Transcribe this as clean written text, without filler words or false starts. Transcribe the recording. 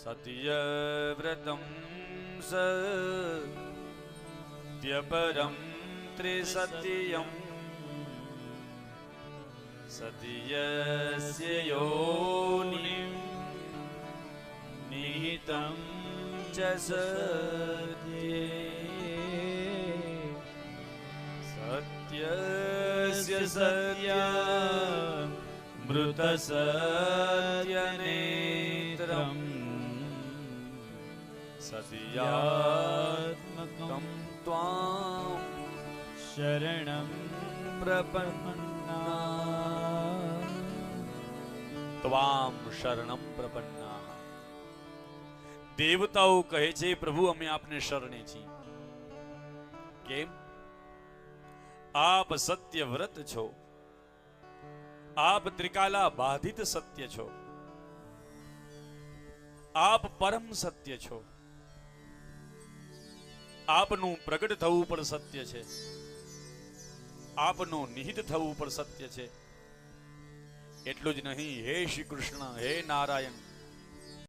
સત્યવ્રતમ સત્યપરમ ત્રિસત્યમ સત્યસ્ય યોનિમ નિહિતં ચ સત્યે સત્યસ્ય સત્યામૃત સત્યનેત્રમ સત્યાત્મકં ત્વાં શરણં પ્રપન્ના ત્વામ શરણં પ્રપન્ના. દેવતાઓ કહે છે પ્રભુ અમે આપને શરણે છીએ. કેમ? આપ સત્યવ્રત છો, આપ ત્રિકાલા બાધિત સત્ય છો, આપ પરમ સત્ય છો, આપનું પ્રગટ થવું પણ સત્ય છે, આપનું નિહિત થવું પણ સત્ય છે. એટલું જ નહીં, હે શ્રી કૃષ્ણ, હે નારાયણ,